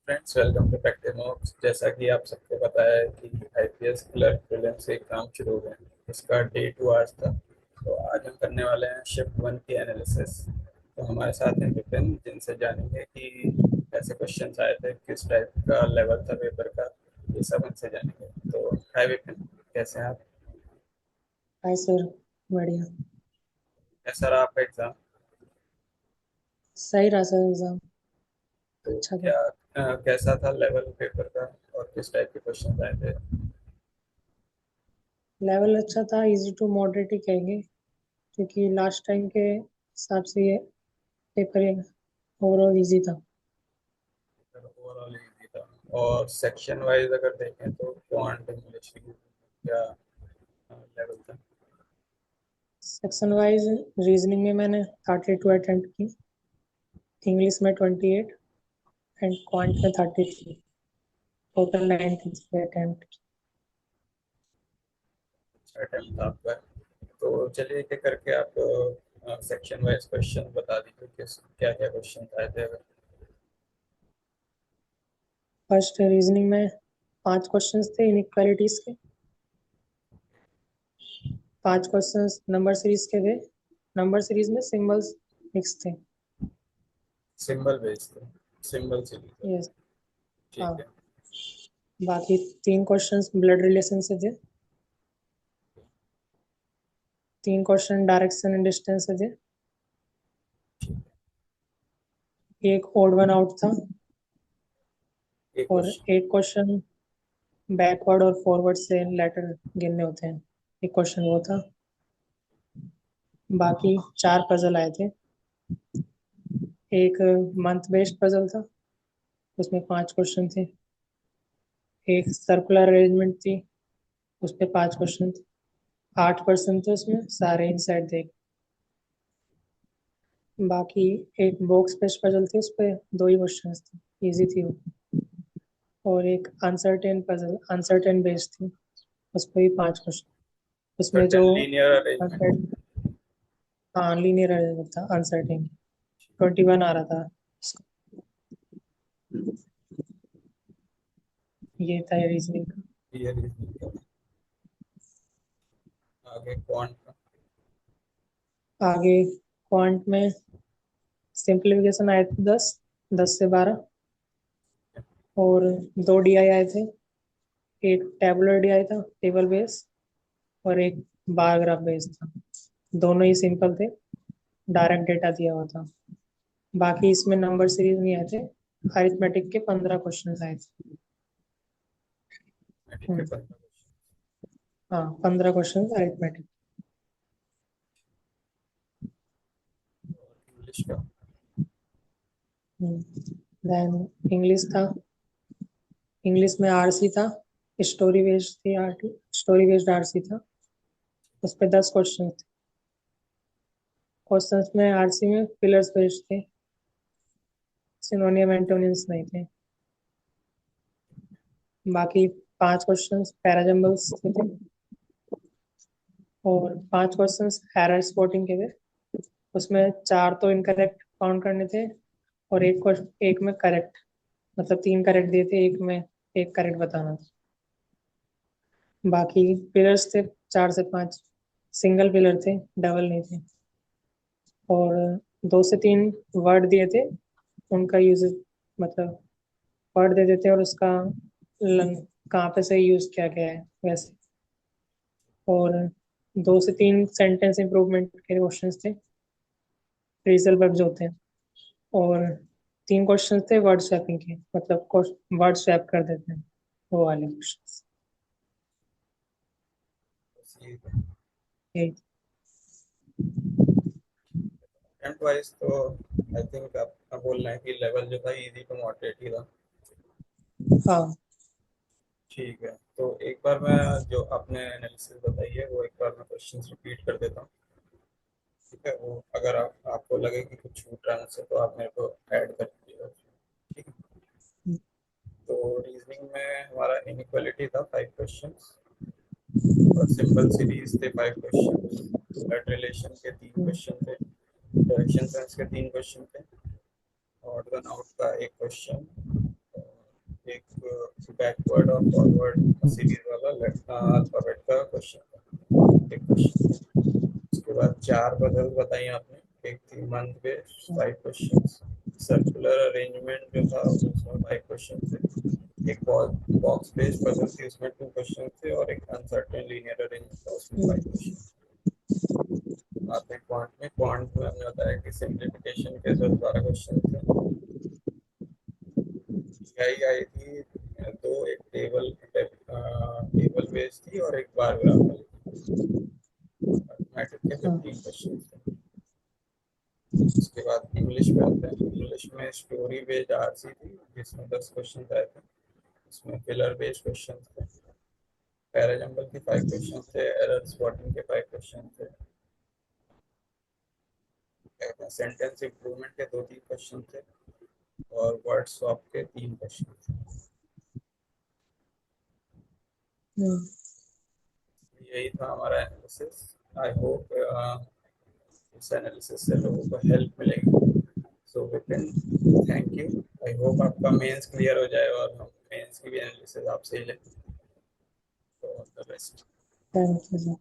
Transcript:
Friends, welcome to practice notes. जैसा कि आप सबको पता है कि आईपीएस क्लर्क प्रीलिम्स से एग्जाम शुरू हो गए हैं। इसका डे 2 आज था। तो आज हम करने वाले हैं शिफ्ट 1 की एनालिसिस। तो हमारे साथ हैं विपिन, जिनसे जानेंगे कि कैसे क्वेश्चंस आए थे, किस टाइप का लेवल था पेपर का, ये सब इनसे जानेंगे। तो हाय विपिन, कैसे हैं आप? Hi sir. बढ़िया। कैसा रहा आपका एग्जाम? सही रहा सर एग्जाम। तो अच्छा था। क्या कैसा था लेवल पेपर का, और किस टाइप के क्वेश्चन आए थे? लेवल अच्छा था, इजी टू मॉडरेट ही कहेंगे, क्योंकि लास्ट टाइम के हिसाब से ये पेपर ओवरऑल इजी था। ओवरऑल इजी था। और सेक्शन वाइज अगर देखें तो क्वांट, इंग्लिश क्या लेवल था? सेक्शन वाइज रीजनिंग में मैंने 32 अटेम्प्ट की, इंग्लिश में 28 एंड क्वांट में 33। Total 93 attempt. अच्छा अटेम्प्ट था आपका। तो चलिए एक एक करके आप सेक्शन वाइज क्वेश्चन बता दीजिए, किस क्या क्या क्वेश्चन आए थे अगर। फर्स्ट रीजनिंग में 5 क्वेश्चंस थे इनइक्वालिटीज के। 5 क्वेश्चंस नंबर सीरीज के थे। नंबर सीरीज में सिंबल्स मिक्स थे। सिंबल बेस्ड थे, सिंबल सीरीज है। यस। हाँ। ठीक है। बाकी 3 क्वेश्चंस ब्लड रिलेशन से थे। 3 क्वेश्चन डायरेक्शन एंड डिस्टेंस से थे। एक ओड वन आउट था। एक और क्वेश्चन। एक क्वेश्चन बैकवर्ड और फॉरवर्ड से लेटर गिनने होते हैं। एक क्वेश्चन वो था। बाकी 4 पजल आए थे। एक मंथ बेस्ड पजल था, उसमें 5 क्वेश्चन थे। एक सर्कुलर अरेंजमेंट थी, उस पे 5 क्वेश्चन थे। 8 क्वेश्चन थे उसमें, सारे इनसाइड देख। बाकी एक बॉक्स बेस्ड पजल थी, उस पे 2 ही क्वेश्चन थे, इजी थी वो। और एक अनसर्टेन पजल, अनसर्टेन बेस्ड थी, उस पे भी 5 क्वेश्चन। उसमें जो सर्टेन लीनियर अरेंजमेंट। uncertain- हाँ, लीनियर अरेंजमेंट था, अनसर्टेन। 21 आ रहा था उसका। ये था रीजनिंग का। ये रीजनिंग का। आगे क्वांट का। आगे क्वांट में सिंप्लीफिकेशन आए थे 10 से 12। और 2 DI आए थे। एक टेबुलर DI था, टेबल बेस। और एक बार ग्राफ बेस था। दोनों ही सिंपल थे, डायरेक्ट डेटा दिया हुआ था। बाकी इसमें नंबर सीरीज नहीं आए थे। अरिथमेटिक के 15 क्वेश्चन आए थे। ठीक है, 15 क्वेश्चन। हाँ, 15 क्वेश्चन अरिथमेटिक। इंग्लिश का। देन इंग्लिश था। इंग्लिश में आरसी था। स्टोरी बेस्ड थी, आरटी स्टोरी बेस्ड आरसी था। उस पे 10 क्वेश्चन थे। क्वेश्चंस में आरसी में पिलर्स बेस्ड थे, सिनोनियम एंटोनिम्स नहीं थे। बाकी 5 क्वेश्चंस पैराजम्बल्स के थे। और 5 क्वेश्चंस एरर स्पॉटिंग के थे। उसमें 4 तो इनकरेक्ट काउंट करने थे। और एक में करेक्ट, मतलब 3 करेक्ट दिए थे, एक में एक करेक्ट बताना था। बाकी पिलर्स थे 4 से 5। सिंगल पिलर थे, डबल नहीं थे। और 2 से 3 वर्ड दिए थे, उनका यूज, मतलब वर्ड दे देते और उसका कहाँ पे सही यूज किया गया है वैसे। और 2 से 3 सेंटेंस इंप्रूवमेंट के क्वेश्चन थे, फ्रेजल वर्ब जो होते हैं। और 3 क्वेश्चन थे वर्ड स्वैपिंग के, मतलब वर्ड स्वैप कर देते हैं, वो वाले क्वेश्चन। यही। अटेम्प्ट वाइज तो आई थिंक आप बोल रहे हैं कि लेवल जो था इजी टू मॉडरेट ही था। हाँ। ठीक है, तो एक बार मैं जो आपने एनालिसिस बताई है वो एक बार मैं क्वेश्चंस रिपीट कर देता हूँ। ठीक है, वो अगर आपको लगे कि कुछ छूट रहा है मुझसे तो आप मेरे को ऐड कर दीजिएगा। ठीक है। तो रीजनिंग में हमारा इनइक्वालिटी था 5 क्वेश्चंस। और सिंपल सीरीज थे 5 क्वेश्चंस। ब्लड रिलेशन के 3 क्वेश्चन थे। डायरेक्शन सेंस के 3 क्वेश्चन थे। ऑड वन आउट का 1 क्वेश्चन। एक बैकवर्ड और फॉरवर्ड सीरीज वाला अल्फाबेट का क्वेश्चन था, एक क्वेश्चन। उसके बाद 4 पजल बताई आपने, एक थी month based 5 questions, circular arrangement जो था उसमें 5 क्वेश्चन थे, एक बॉक्स बेस्ड पजल थी उसमें 2 क्वेश्चन थे, और एक अनसर्टेन लीनियर अरेंजमेंट था उसमें 5 क्वेश्चन। आपने क्वांट में हमने बताया कि सिंप्लीफिकेशन के 10-12 क्वेश्चन थे। आई आई थी दो, एक टेबल बेस्ड थी और एक बार ग्राफ वाली। मैट्रिक के हाँ 15 क्वेश्चन थे। उसके बाद इंग्लिश में आते हैं। इंग्लिश में स्टोरी बेस्ड आरसी थी जिसमें 10 क्वेश्चन आए थे, उसमें फिलर बेस्ड क्वेश्चन थे, पैराजंबल के 5 क्वेश्चन थे, एरर स्पॉटिंग के 5 क्वेश्चन थे, सेंटेंस इंप्रूवमेंट के 2-3 क्वेश्चन थे, और वर्ड स्वैप के 3 क्वेश्चन थे। हम्म, यही था हमारा एनालिसिस। आई होप इस एनालिसिस से लोगों को हेल्प मिलेगी। So Vipin, thank you. I hope आपका मेंस क्लियर हो जाए और हम मेंस की भी एनालिसिस आपसे ही लें। तो all the best. Thank you.